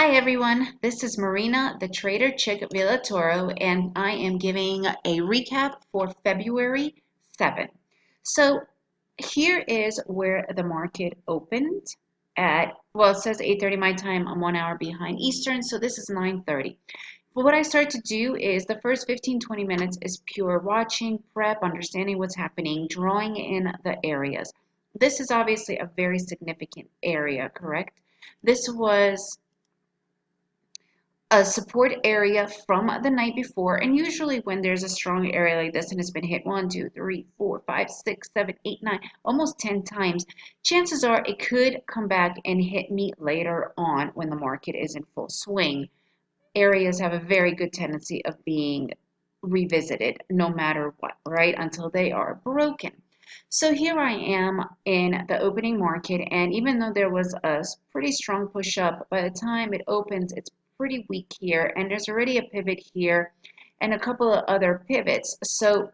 Hi everyone, this is Marina, the Trader Chick Villatoro, and I am giving a recap for February 7th. So here is where the market opened at, well, it says 8:30 my time. I'm 1 hour behind Eastern, so this is 9:30. But what I start to do is the first 15-20 minutes is pure watching, prep, understanding what's happening, drawing in the areas. This is obviously a very significant area, correct? This was a support area from the night before, and usually when there's a strong area like this and it's been hit 1, 2, 3, 4, 5, 6, 7, 8, 9, almost 10 times, chances are it could come back and hit me later on when the market is in full swing. Areas have a very good tendency of being revisited no matter what, right? Until they are broken. So here I am in the opening market, and even though there was a pretty strong push up, by the time it opens, it's pretty weak here, and there's already a pivot here and a couple of other pivots. So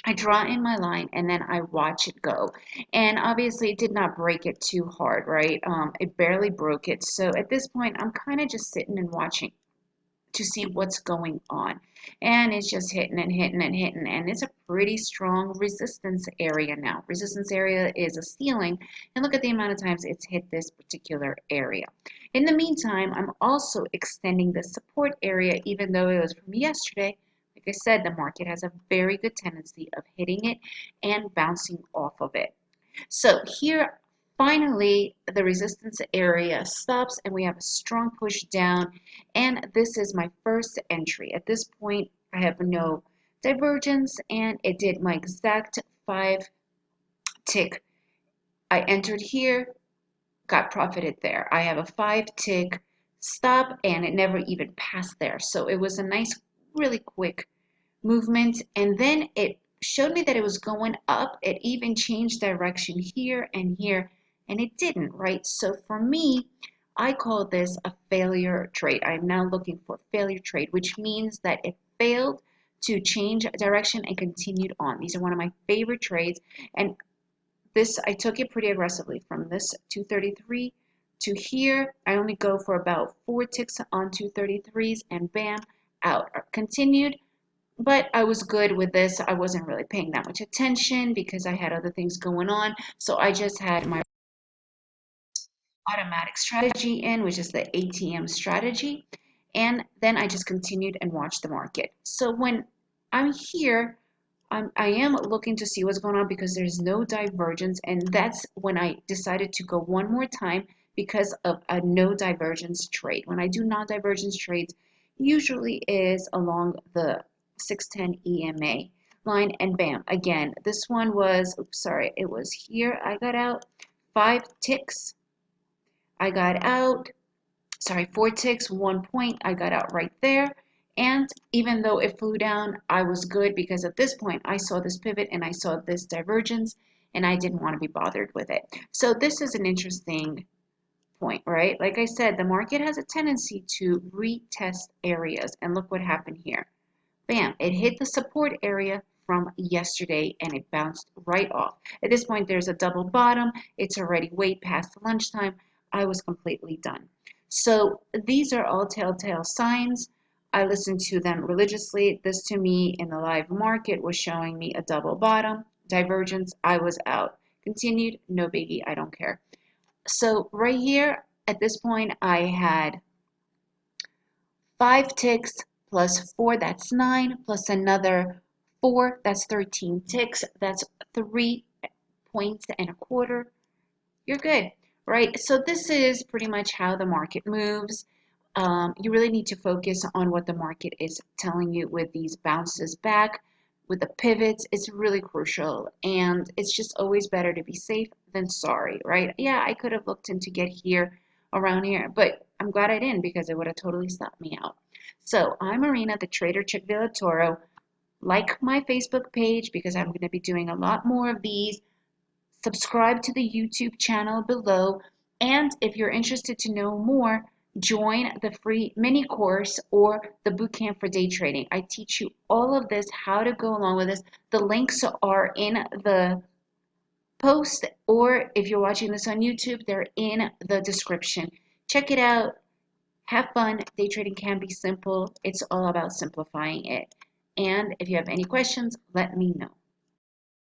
I draw in my line and then I watch it go. And obviously it did not break it too hard, right? It barely broke it. So at this point, I'm kind of just sitting and watching to see what's going on. And it's just hitting and hitting and hitting. And it's a pretty strong resistance area now. Resistance area is a ceiling. And look at the amount of times it's hit this particular area. In the meantime, I'm also extending the support area, even though it was from yesterday. Like I said, the market has a very good tendency of hitting it and bouncing off of it. So here, finally, the resistance area stops and we have a strong push down. And this is my first entry. At this point, I have no divergence and it did my exact 5 tick. I entered here, got profited there. I have a 5 tick stop and it never even passed there. So it was a nice, really quick movement, and then it showed me that it was going up. It even changed direction here and here, and it didn't, right? So for me, I call this a failure trade. I'm now looking for failure trade, which means that it failed to change direction and continued on. These are one of my favorite trades, and this, I took it pretty aggressively from this 233 to here. I only go for about 4 ticks on 233s and bam, out. Continued, but I was good with this. I wasn't really paying that much attention because I had other things going on. So I just had my automatic strategy in, which is the ATM strategy. And then I just continued and watched the market. So when I'm here, I am looking to see what's going on because there's no divergence. And that's when I decided to go one more time because of a no divergence trade. When I do non-divergence trades, usually is along the 610 EMA line, and bam, again, this one was, oops, sorry, it was here. I got out 5 ticks. I got out, sorry, 4 ticks, 1 point. I got out right there. And even though it flew down, I was good because at this point I saw this pivot and I saw this divergence and I didn't want to be bothered with it. So this is an interesting point, right? Like I said, the market has a tendency to retest areas, and look what happened here. Bam, it hit the support area from yesterday and it bounced right off. At this point, there's a double bottom. It's already way past lunchtime. I was completely done. So these are all telltale signs. I listen to them religiously. This to me in the live market was showing me a double bottom, divergence. I was out. Continued, no biggie, I don't care. So right here, at this point, I had 5 ticks plus 4, that's 9, plus another 4, that's 13 ticks, that's 3.25 points. You're good, right? So this is pretty much how the market moves. You really need to focus on what the market is telling you with these bounces back, with the pivots. It's really crucial, and it's just always better to be safe than sorry, right? Yeah, I could have looked in to get here around here, but I'm glad I didn't because it would have totally stopped me out. So I'm Marina, the Trader Chick Villatoro. Like my Facebook page because I'm going to be doing a lot more of these. Subscribe to the YouTube channel below. And if you're interested to know more, join the free mini course or the bootcamp for day trading. I teach you all of this, how to go along with this. The links are in the post, or if you're watching this on YouTube, they're in the description. Check it out. Have fun. Day trading can be simple. It's all about simplifying it. And if you have any questions, let me know.